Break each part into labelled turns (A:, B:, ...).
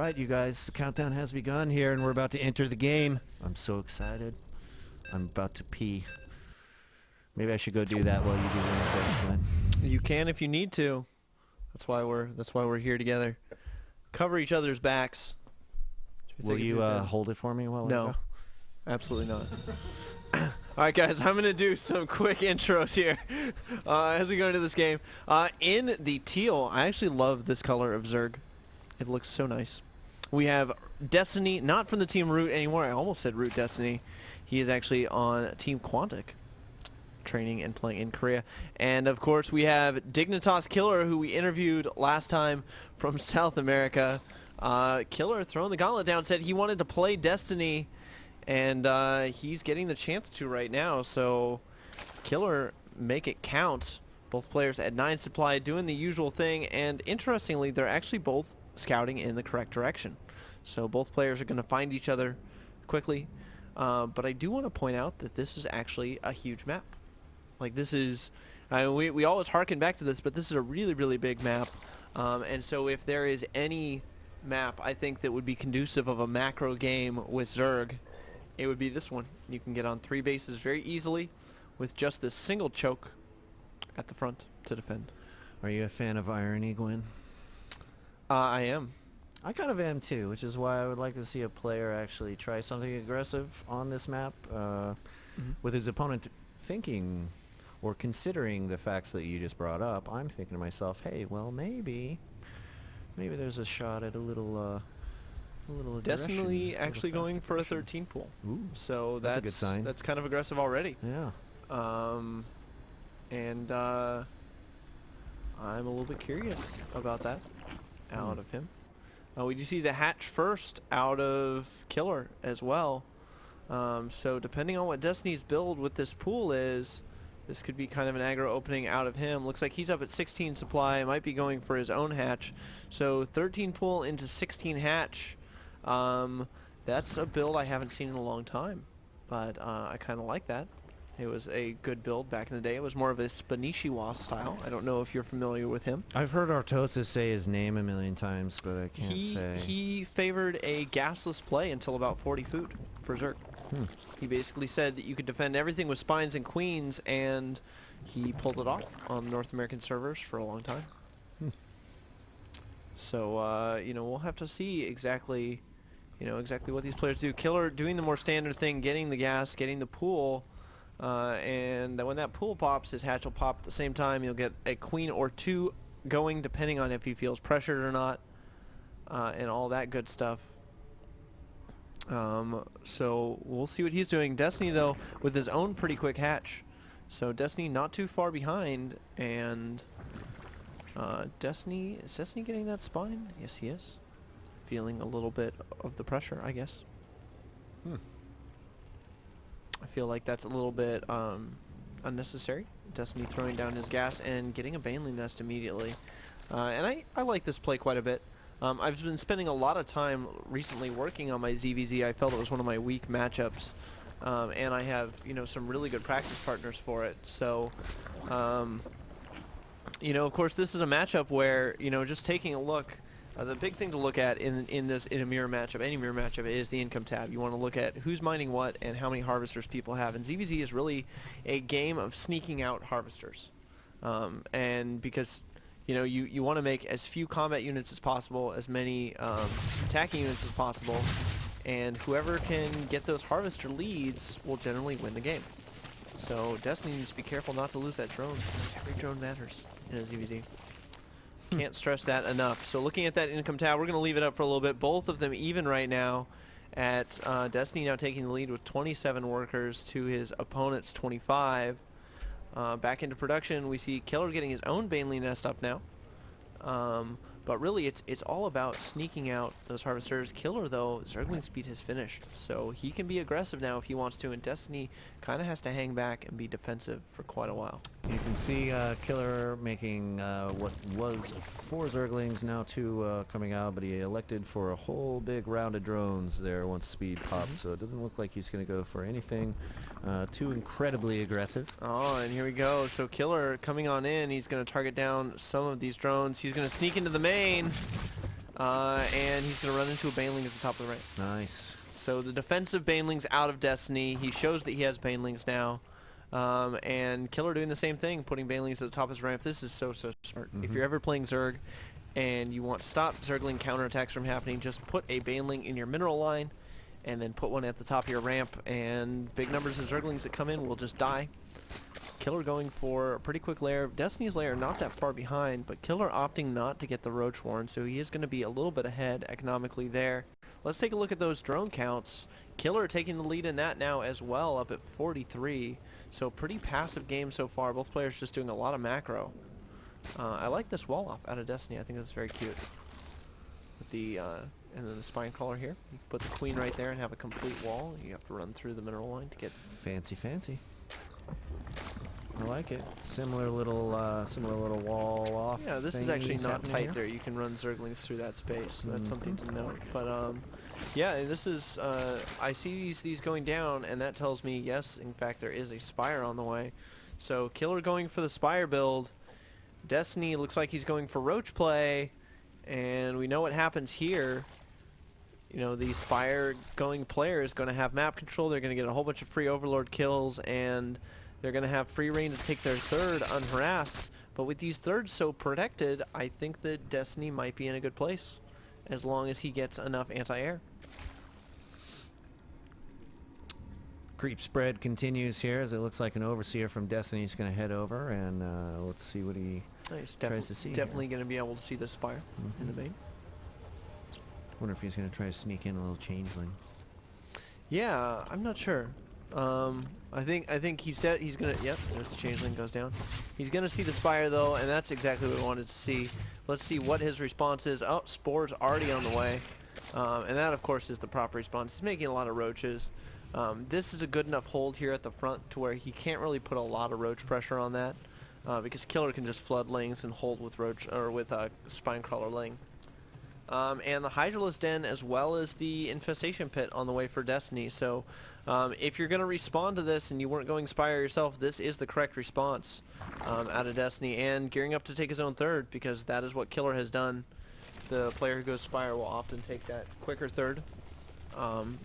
A: right, you guys, the countdown has begun here, and we're about to enter the game. I'm so excited. I'm about to pee. Maybe I should go do that while you do the intros, Glenn.
B: You can if you need to. That's why we're here together. Cover each other's backs.
A: Will you hold it for me while I go?
B: No, absolutely not. All right, guys, I'm going to do some quick intros here as we go into this game. In the teal, I actually love this color of Zerg. It looks so nice. We have Destiny, not from the team Root anymore. I almost said Root Destiny. He is actually on Team Quantic, training and playing in Korea. And, of course, we have dKiLLeR, who we interviewed last time from South America. KiLLeR throwing the gauntlet down, said he wanted to play Destiny, and he's getting the chance to right now. So KiLLeR, make it count. Both players at 9 supply doing the usual thing, and interestingly, they're actually both scouting in the correct direction. So both players are going to find each other quickly. But I do want to point out that this is actually a huge map. Like, this is, we always harken back to this, but this is a really, really big map. And so if there is any map I think that would be conducive of a macro game with Zerg, it would be this one. You can get on 3 bases very easily with just this single choke at the front to defend.
A: Are you a fan of irony, Gwyn?
B: I am.
A: I kind of am too, which is why I would like to see a player actually try something aggressive on this map with his opponent thinking or considering the facts that you just brought up. I'm thinking to myself, hey, well, maybe there's a shot at a little
B: Definitely actually going for a 13 pool.
A: Ooh,
B: so
A: that's a good sign.
B: That's kind of aggressive already.
A: Yeah.
B: And I'm a little bit curious about that out of him. We do see the hatch first out of KiLLeR as well. So depending on what Destiny's build with this pool is, this could be kind of an aggro opening out of him. Looks like he's up at 16 supply. Might be going for his own hatch. So 13 pool into 16 hatch. That's a build I haven't seen in a long time, but I kind of like that. It was a good build back in the day. It was more of a Spanishiwa style. I don't know if you're familiar with him.
A: I've heard Artosis say his name a million times, but I can't say.
B: He favored a gasless play until about 40 food for Zerg. He basically said that you could defend everything with spines and queens, and he pulled it off on North American servers for a long time. So, you know, we'll have to see exactly what these players do. KiLLeR doing the more standard thing, getting the gas, getting the pool. And when that pool pops, his hatch will pop at the same time. You'll get a queen or 2 going, depending on if he feels pressured or not, and all that good stuff. So we'll see what he's doing. Destiny, though, with his own pretty quick hatch. So Destiny not too far behind, and is Destiny getting that spine? Yes, he is. Feeling a little bit of the pressure, I guess. I feel like that's a little bit unnecessary. Destiny throwing down his gas and getting a Baneley nest immediately. And I like this play quite a bit. I've been spending a lot of time recently working on my ZVZ. I felt it was one of my weak matchups. And I have, some really good practice partners for it. So, of course, this is a matchup where, just taking a look, the big thing to look at in a mirror matchup, any mirror matchup, is the income tab. You want to look at who's mining what and how many harvesters people have. And ZVZ is really a game of sneaking out harvesters. And because, you want to make as few combat units as possible, as many attacking units as possible, and whoever can get those harvester leads will generally win the game. So Destiny needs to be careful not to lose that drone. Every drone matters in a ZVZ. Can't stress that enough. So looking at that income tab, we're going to leave it up for a little bit. Both of them even right now at Destiny now taking the lead with 27 workers to his opponent's 25. Back into production, we see KiLLeR getting his own Baneley nest up now. But really, it's all about sneaking out those harvesters. KiLLeR, though, Zergling speed has finished, so he can be aggressive now if he wants to, and Destiny kind of has to hang back and be defensive for quite a while.
A: You can see KiLLeR making what was 4 Zerglings, now 2 coming out, but he elected for a whole big round of drones there once speed popped, so it doesn't look like he's going to go for anything too incredibly aggressive.
B: Oh, and here we go. So KiLLeR coming on in, he's going to target down some of these drones. He's going to sneak into the main. And he's going to run into a Baneling at the top of the ramp.
A: Nice.
B: So the defensive Baneling's out of Destiny. He shows that he has Banelings now. And killer doing the same thing, putting Banelings at the top of his ramp. This is so smart. If you're ever playing Zerg and you want to stop Zergling counterattacks from happening, just put a Baneling in your mineral line and then put one at the top of your ramp, and big numbers of Zerglings that come in will just die. Killer going for a pretty quick lair. Destiny's lair not that far behind, but Killer opting not to get the Roach Warren, so he is going to be a little bit ahead economically there. Let's take a look at those drone counts. Killer taking the lead in that now as well, up at 43. So pretty passive game so far. Both players just doing a lot of macro. I like this wall off out of Destiny. I think that's very cute. With the and then the spine crawler here. You can put the queen right there and have a complete wall. You have to run through the mineral line to get
A: Fancy. I like it. Similar little wall off.
B: Yeah, this is actually not tight there. You can run Zerglings through that space. So that's something to note. But yeah, this is I see these going down, and that tells me yes, in fact, there is a Spire on the way. So Killer going for the Spire build. Destiny looks like he's going for Roach play, and we know what happens here. You know, the Spire going player is going to have map control. They're going to get a whole bunch of free Overlord kills, and they're going to have free reign to take their third unharassed. But with these thirds so protected, I think that Destiny might be in a good place, as long as he gets enough anti-air.
A: Creep spread continues here, as it looks like an Overseer from Destiny is going to head over, and let's see what he tries to see.
B: Definitely going to be able to see the Spire in the main.
A: Wonder if he's going to try to sneak in a little changeling.
B: Yeah, I'm not sure. I think he's gonna. Yep, there's the changeling goes down. He's gonna see the Spire though, and that's exactly what we wanted to see. Let's see what his response is. Oh, Spore's already on the way, and that of course is the proper response. He's making a lot of roaches. This is a good enough hold here at the front to where he can't really put a lot of roach pressure on that, because Killer can just flood lanes and hold with roach or with spine crawler lane. And the Hydralisk Den as well as the Infestation Pit on the way for Destiny. So if you're going to respond to this and you weren't going Spire yourself, this is the correct response out of Destiny, and gearing up to take his own third, because that is what Killer has done. The player who goes Spire will often take that quicker third,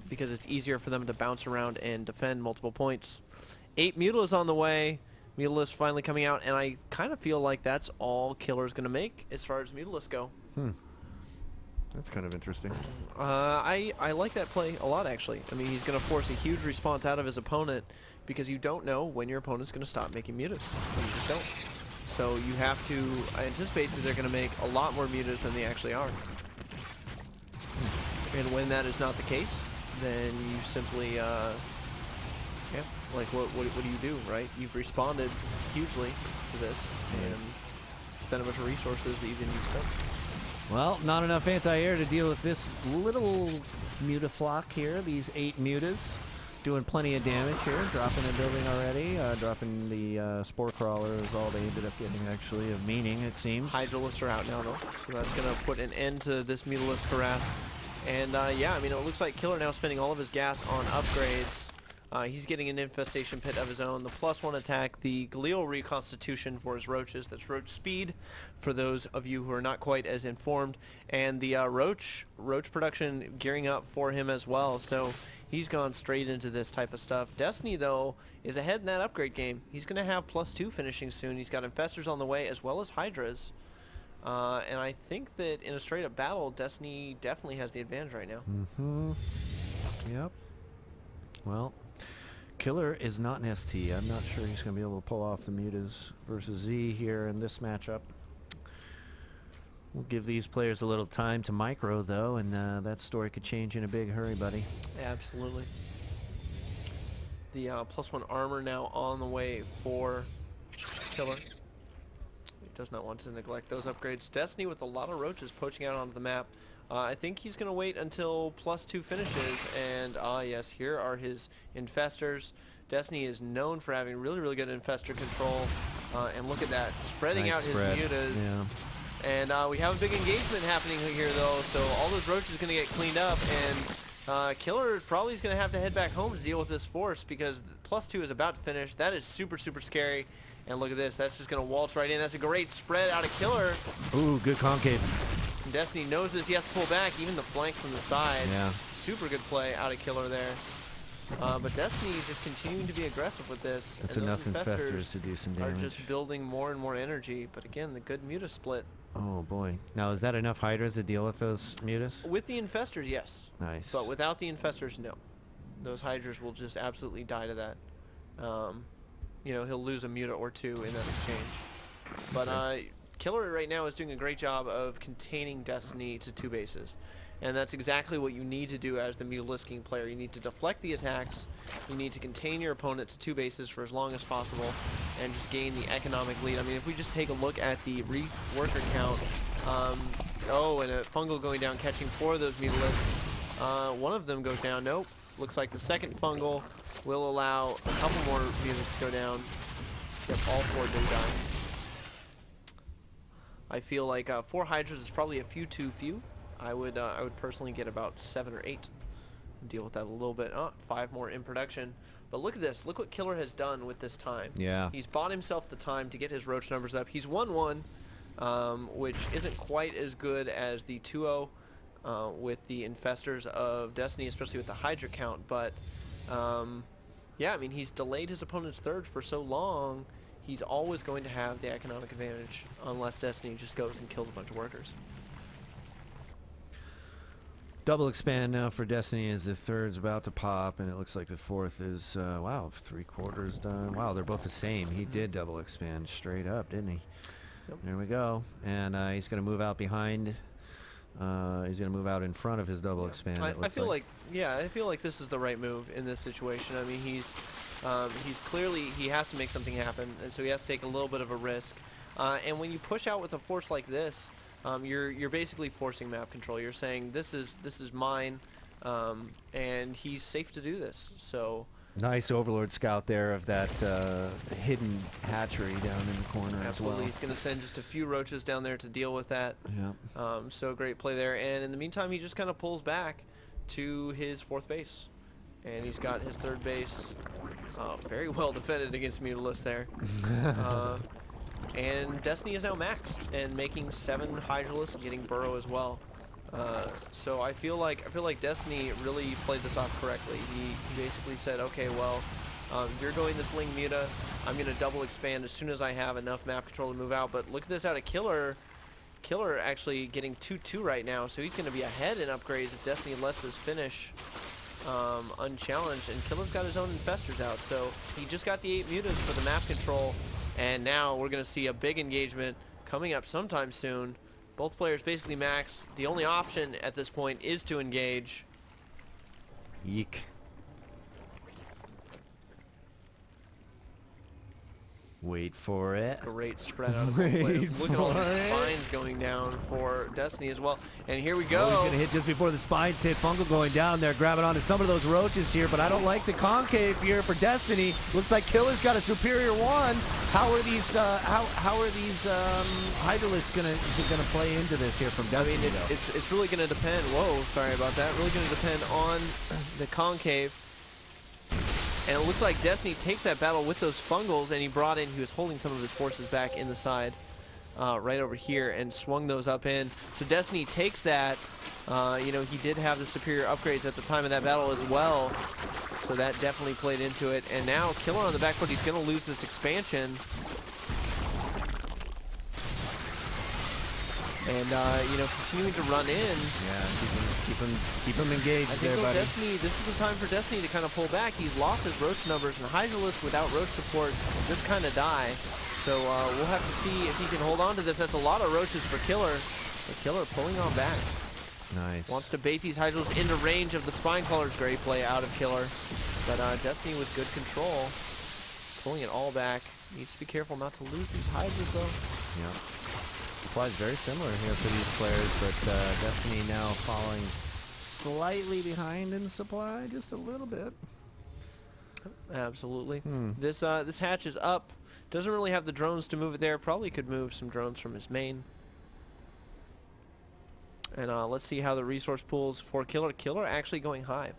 B: because it's easier for them to bounce around and defend multiple points. 8 Mutilas on the way. Mutilas finally coming out, and I kind of feel like that's all Killer's going to make as far as Mutilas go.
A: That's kind of interesting.
B: I like that play a lot, actually. I mean, he's going to force a huge response out of his opponent, because you don't know when your opponent's going to stop making mutas. You just don't. So you have to anticipate that they're going to make a lot more mutas than they actually are. And when that is not the case, then you simply, yeah, like what do you do, right? You've responded hugely to this and spent a bunch of resources that you didn't use spend.
A: Well, not enough anti-air to deal with this little Mutaflock here. These 8 mutas doing plenty of damage here. Dropping a building already. Dropping the Spore Crawler is all they ended up getting, actually, of meaning, it seems.
B: Hydralisks are out now, though. So that's going to put an end to this Mutalisk harass. And, yeah, I mean, it looks like Killer now spending all of his gas on upgrades. He's getting an Infestation Pit of his own, the +1 attack, the glial reconstitution for his roaches. That's roach speed, for those of you who are not quite as informed, and the roach production gearing up for him as well. So he's gone straight into this type of stuff. Destiny, though, is ahead in that upgrade game. He's going to have +2 finishing soon. He's got Infestors on the way as well as Hydras. And I think that in a straight-up battle, Destiny definitely has the advantage right now.
A: Yep. Well, Killer is not an ST. I'm not sure he's going to be able to pull off the mutas versus Z here in this matchup. We'll give these players a little time to micro, though, and that story could change in a big hurry, buddy.
B: Absolutely. The +1 armor now on the way for Killer. He does not want to neglect those upgrades. Destiny with a lot of roaches poaching out onto the map. I think he's going to wait until +2 finishes, and yes, here are his Infestors. Destiny is known for having really good Infestor control, and look at that, spreading out his mutas.
A: Yeah.
B: And we have a big engagement happening here, though, so all those roaches are going to get cleaned up, and Killer probably is going to have to head back home to deal with this force, because +2 is about to finish. That is super scary. And look at this, that's just going to waltz right in. That's a great spread out of Killer.
A: Ooh, good concave.
B: And Destiny knows this. He has to pull back. Even the flank from the side.
A: Yeah.
B: Super good play out of killer there. But Destiny just continuing to be aggressive with this.
A: That's
B: and
A: enough
B: those
A: infestors to do some
B: are
A: damage.
B: just building more and more energy. But again, the good Muta split.
A: Oh boy. Now is that enough Hydras to deal with those Mutas?
B: With the infestors, yes.
A: Nice.
B: But without the infestors, no. Those Hydras will just absolutely die to that. You know, he'll lose a Muta or two in that exchange. But killer right now is doing a great job of containing Destiny to 2 bases. And that's exactly what you need to do as the Mutalisk King player. You need to deflect the attacks, you need to contain your opponent to 2 bases for as long as possible, and just gain the economic lead. I mean, if we just take a look at the worker count, oh, and a fungal going down, catching 4 of those Mutalisks. One of them goes down, nope. Looks like the second fungal will allow a couple more Mutalisks to go down. Yep, all 4 do die. I feel like 4 Hydras is probably a few too few. I would personally get about 7 or 8. Deal with that a little bit. 5 more in production. But look at this. Look what killer has done with this time.
A: Yeah.
B: He's bought himself the time to get his roach numbers up. He's 1-1, which isn't quite as good as the 2-0 with the infestors of Destiny, especially with the Hydra count. But yeah, I mean, he's delayed his opponent's third for so long. He's always going to have the economic advantage unless Destiny just goes and kills a bunch of workers.
A: Double expand now for Destiny as the third's about to pop, and it looks like the fourth is, wow, 3/4 done. Wow, they're both the same. He did double expand straight up, didn't he?
B: Yep.
A: There we go. And he's going to move out behind. He's going to move out in front of his double expand.
B: I feel like, yeah, I feel like this is the right move in this situation. I mean, he's clearly, he has to make something happen, and so he has to take a little bit of a risk. And when you push out with a force like this, you're basically forcing map control. You're saying this is mine, and he's safe to do this. So
A: nice Overlord scout there of that hidden hatchery down in the corner
B: absolutely,
A: as well.
B: he's going to send just a few roaches down there to deal with that.
A: Yeah.
B: So great play there. And in the meantime, he just kind of pulls back to his 4th base, and he's got his 3rd base very well defended against Mutalisk there. And Destiny is now maxed and making 7 Hydralisks, getting Burrow as well. So I feel like Destiny really played this off correctly. He basically said, okay, well, you're going this Ling Muta. I'm going to double expand as soon as I have enough map control to move out. But look at this out of killer. Killer actually getting 2-2 right now, so he's going to be ahead in upgrades if Destiny lets this finish unchallenged. And Killer's got his own infestors out, so he just got the 8 mutas for the map control. And now we're going to see a big engagement coming up sometime soon. Both players basically maxed. The only option at this point is to engage.
A: Yeek. Wait for it.
B: Great spread out of both players. Look at all the spines going down for Destiny as well. And here we go.
A: Oh, he's going to hit just before the spines hit. Fungal going down there, grabbing onto some of those roaches here, but I don't like the concave here for Destiny. Looks like Killer's got a superior one. How are these Hydralisks gonna play into this here from Destiny?
B: I mean, it's really going to depend. Whoa, sorry about that. Really going to depend on the concave. And it looks like Destiny takes that battle with those fungals, and he was holding some of his forces back in the side right over here and swung those up in. So Destiny takes that. You know, he did have the superior upgrades at the time of that battle as well. So that definitely played into it. And now Killer on the back foot, he's going to lose this expansion. And, you know, continuing to run in.
A: Yeah, keep him engaged.
B: I think
A: there, buddy.
B: Destiny, this is the time for Destiny to kind of pull back. He's lost his roach numbers, and Hydralisks without roach support just kind of die. So we'll have to see if he can hold on to this. That's a lot of roaches for Killer. But Killer pulling on back.
A: Nice.
B: Wants to bait these Hydralisks into range of the spine crawlers. Great play out of Killer. But Destiny with good control. Pulling it all back. Needs to be careful not to lose these Hydras, though.
A: Yeah. Supply's very similar here for these players, but Destiny now falling slightly behind in supply, just a little bit.
B: Absolutely. This hatch is up. Doesn't really have the drones to move it there. Probably could move some drones from his main. And let's see how the resource pools for Killer. Killer actually going high,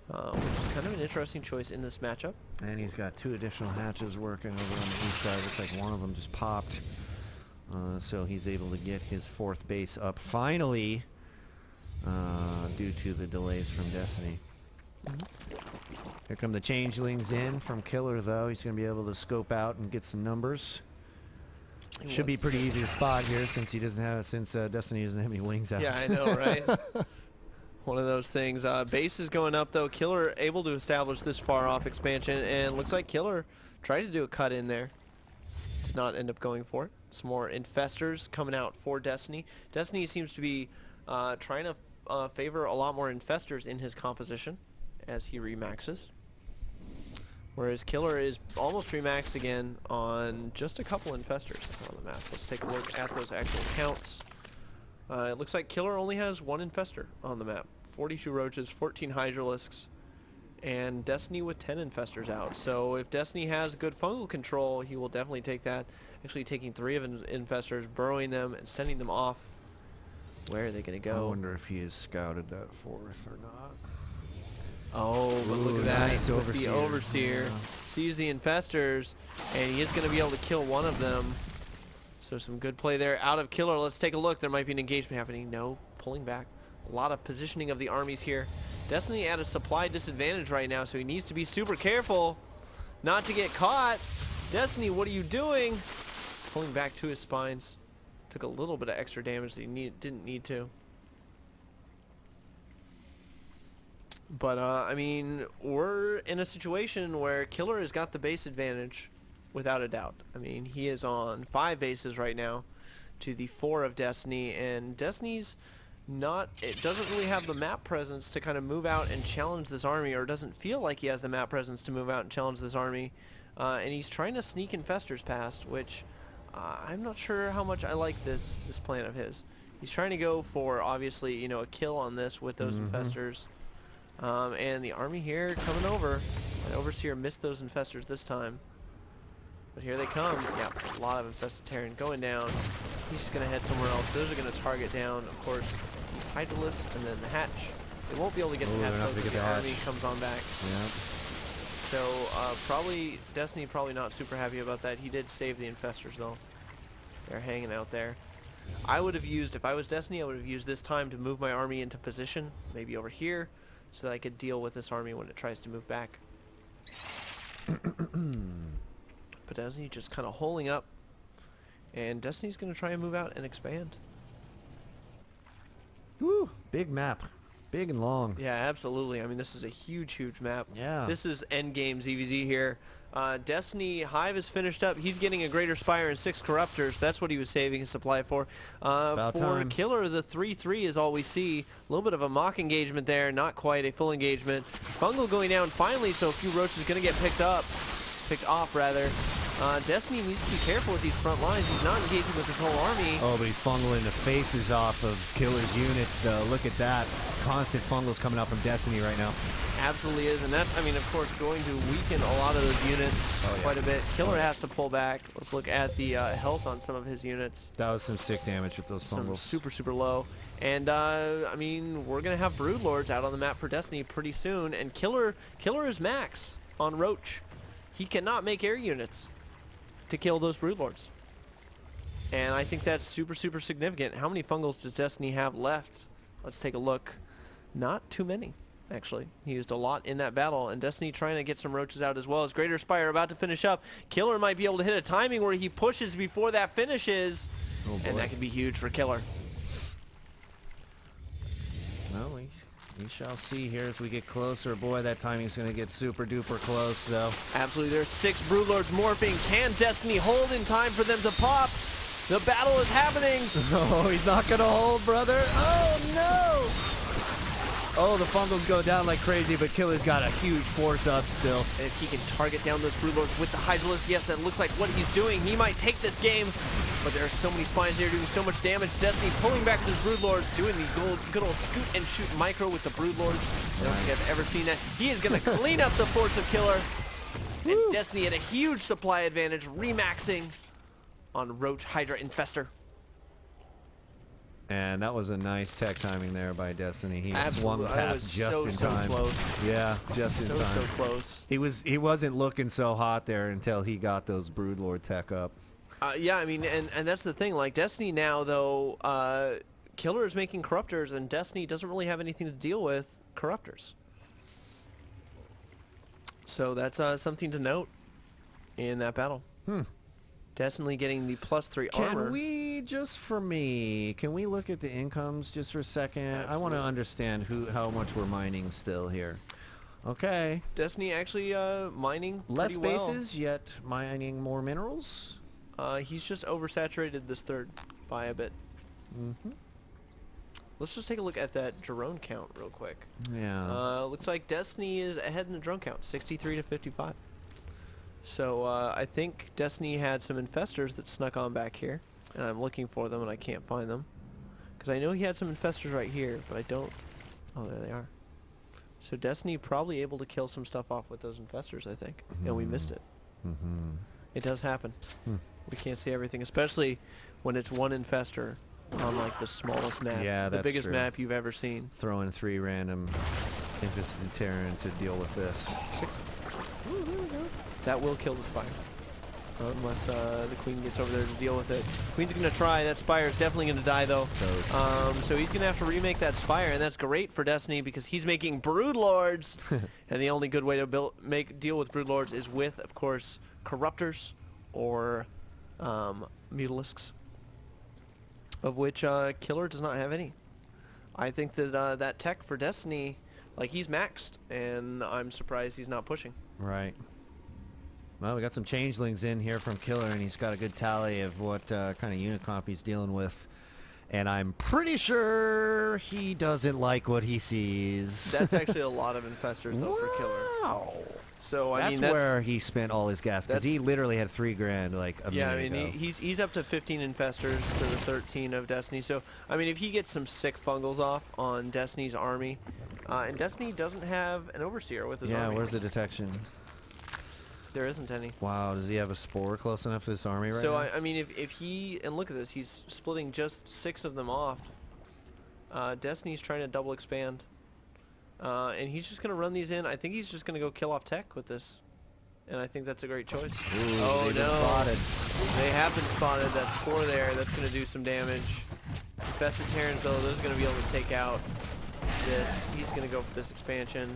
B: which is kind of an interesting choice in this matchup.
A: And he's got 2 additional hatches working over on the east side. Looks like one of them just popped. So he's able to get his 4th base up finally, due to the delays from Destiny. Here come the changelings in from dKiLLeR, though. He's going to be able to scope out and get some numbers. Should be pretty easy to spot here since Destiny doesn't have any wings out.
B: Yeah, I know, right? One of those things. Base is going up, though. dKiLLeR able to establish this far-off expansion, and looks like dKiLLeR tried to do a cut in there. Did not end up going for it. Some more infestors coming out for Destiny. Destiny seems to be trying to favor a lot more infestors in his composition as he remaxes. Whereas dKiLLeR is almost remaxed again on just a couple infestors on the map. Let's take a look at those actual counts. It looks like dKiLLeR only has 1 infestor on the map. 42 roaches, 14 hydralisks, and Destiny with 10 infestors out. So if Destiny has good fungal control, he will definitely take that. Actually taking 3 of infestors, burrowing them, and sending them off. Where are they going to go?
A: I wonder if he has scouted that 4th or not.
B: Oh, but look at that.
A: Nice
B: With the Overseer.
A: Yeah.
B: Sees the infestors, and he is going to be able to kill one of them. So some good play there out of dKiLLeR. Let's take a look. There might be an engagement happening. No, pulling back. A lot of positioning of the armies here. Destiny at a supply disadvantage right now, so he needs to be super careful not to get caught. Destiny, what are you doing? Pulling back to his spines. Took a little bit of extra damage that he didn't need to. But, I mean, we're in a situation where dKiLLeR has got the base advantage, without a doubt. I mean, he is on 5 bases right now to the 4 of Destiny, and Destiny's it doesn't really have the map presence to kind of move out and challenge this army, or doesn't feel like he has the map presence to move out and challenge this army. And he's trying to sneak infestors past, which I'm not sure how much I like this plan of his. He's trying to go for, obviously, you know, a kill on this with those infestors. And the army here coming over. And Overseer missed those infestors this time. But here they come. Yeah, a lot of infested Terran going down. He's just going to head somewhere else. Those are going to target down, of course, these Hydralisks and then the Hatch. They won't be able to get the Hatch though because the army comes on back.
A: Yeah.
B: So probably Destiny probably not super happy about that. He did save the infestors though. They're hanging out there. I would have used, if I was Destiny, I would have used this time to move my army into position, maybe over here, so that I could deal with this army when it tries to move back. But Destiny just kind of holding up, and Destiny's going to try and move out and expand.
A: Woo! Big map. Big and long.
B: Yeah, absolutely. I mean, this is a huge, huge map.
A: Yeah.
B: This is endgame ZVZ here. Destiny, Hive is finished up. He's getting a Greater Spire and 6 Corruptors. That's what he was saving his supply for.
A: About time.
B: dKiLLeR, the 3-3 is all we see. A little bit of a mock engagement there. Not quite a full engagement. Fungal going down finally, so a few roaches going to get picked off rather. Destiny needs to be careful with these front lines. He's not engaging with his whole army.
A: Oh, but he's fungling the faces off of dKiLLeR's units, though. Look at that. Constant fungals coming out from Destiny right now.
B: Absolutely is, and that's, I mean, of course, going to weaken a lot of those units quite a bit. dKiLLeR has to pull back. Let's look at the health on some of his units.
A: That was some sick damage with those fungals.
B: Some super, super low. And, I mean, we're going to have Broodlords out on the map for Destiny pretty soon, and dKiLLeR is max on Roach. He cannot make air units to kill those Broodlords. And I think that's super, super significant. How many fungals does Destiny have left? Let's take a look. Not too many, actually. He used a lot in that battle, and Destiny trying to get some roaches out as well. As Greater Spire about to finish up. dKiLLeR might be able to hit a timing where he pushes before that finishes.
A: Oh,
B: and that could be huge for dKiLLeR.
A: Well, we shall see here as we get closer. Boy, that timing's going to get super duper close, though.
B: Absolutely. There's 6 Broodlords morphing. Can Destiny hold in time for them to pop? The battle is happening.
A: Oh, he's not going to hold, brother. Oh, no. Oh, the fungals go down like crazy, but dKiLLeR's got a huge force up still.
B: And if he can target down those Broodlords with the Hydralisk, yes, that looks like what he's doing. He might take this game, but there are so many spines here doing so much damage. Destiny pulling back those Broodlords, doing the good old scoot and shoot micro with the Broodlords. I don't think I've ever seen that. He is going to clean up the force of dKiLLeR. And Destiny at a huge supply advantage, remaxing on Roach Hydra Infestor.
A: And that was a nice tech timing there by Destiny. He
B: Absolutely.
A: swung past just in time.
B: So close.
A: Yeah, just in time.
B: So close.
A: He wasn't looking so hot there until he got those Broodlord tech up.
B: Yeah, I mean, and that's the thing. Like Destiny now, though, killer is making corruptors, and Destiny doesn't really have anything to deal with corruptors. So that's something to note in that battle. Destiny getting the +3 armor.
A: Can we, just for me, can we look at the incomes just for a second?
B: Absolutely.
A: I want to understand how much we're mining still here. Okay.
B: Destiny actually mining
A: Less
B: pretty well.
A: bases, yet mining more minerals.
B: He's just oversaturated this third by a bit. Let's just take a look at that drone count real quick.
A: Yeah.
B: Looks like Destiny is ahead in the drone count, 63 to 55. So I think Destiny had some infestors that snuck on back here, and I'm looking for them and I can't find them, because I know he had some infestors right here, but I don't. Oh, there they are. So Destiny probably able to kill some stuff off with those infestors, I think, and we missed it. It does happen. We can't see everything, especially when it's one infestor on like the smallest map,
A: Yeah,
B: the
A: that's
B: biggest
A: true.
B: map you've ever seen.
A: Throwing 3 random infested Terran to deal with this.
B: That will kill the Spire. Unless the Queen gets over there to deal with it. Queen's going to try. That Spire is definitely going to die, though. So he's going to have to remake that Spire, and that's great for Destiny because he's making Broodlords. And the only good way to deal with Broodlords is with, of course, Corruptors or Mutalisks, of which killer does not have any. I think that that tech for Destiny, like, he's maxed, and I'm surprised he's not pushing.
A: Right. Well, we got some changelings in here from killer, and he's got a good tally of what kind of unit comp he's dealing with. And I'm pretty sure he doesn't like what he sees.
B: That's actually a lot of infestors, though, for killer.
A: Wow.
B: So
A: That's where he spent all his gas, because he literally had 3 grand like a
B: yeah, I
A: minute
B: mean,
A: ago.
B: he's up to 15 infestors to the 13 of Destiny. So, I mean, if he gets some sick fungals off on Destiny's army, and Destiny doesn't have an overseer with his army.
A: Yeah, where's the detection?
B: There isn't any.
A: Wow, does he have a spore close enough to this army right
B: So,
A: now?
B: I mean, if he, and look at this, he's splitting just 6 of them off. Destiny's trying to double expand. And he's just going to run these in. I think he's just going to go kill off tech with this. And I think that's a great choice.
A: Ooh,
B: oh,
A: they've been
B: no.
A: spotted.
B: They have been spotted. That spore there, that's going to do some damage. Infested Terrans, though, those are going to be able to take out this. He's going to go for this expansion.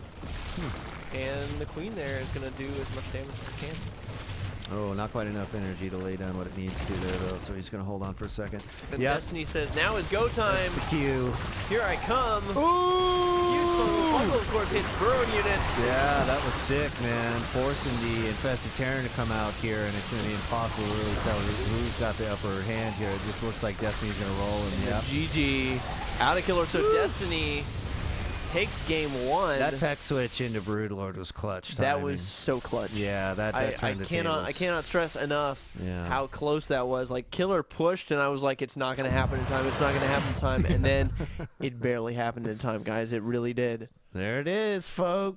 B: And the Queen there is going to do as much damage as it can.
A: Oh, not quite enough energy to lay down what it needs to there, though, so he's going to hold on for a second.
B: And
A: Yep.
B: Destiny says, now is go time.
A: That's the cue.
B: Here I come.
A: Ooh!
B: Fungal, of course, hits burrowing units.
A: Yeah, that was sick, man. Forcing the infested Terran to come out here, and it's going to be impossible to really tell who's got the upper hand here. It just looks like Destiny's going to roll, and yep.
B: GG. Out of killer, so Destiny takes game 1.
A: That tech switch into Broodlord was clutch timing.
B: That was so clutch.
A: Yeah, that turned the tables.
B: I cannot stress enough
A: Yeah.
B: how close that was. Like, killer pushed, and I was like, it's not going to happen in time. It's not going to happen in time. And then it barely happened in time, guys. It really did.
A: There it is, folks.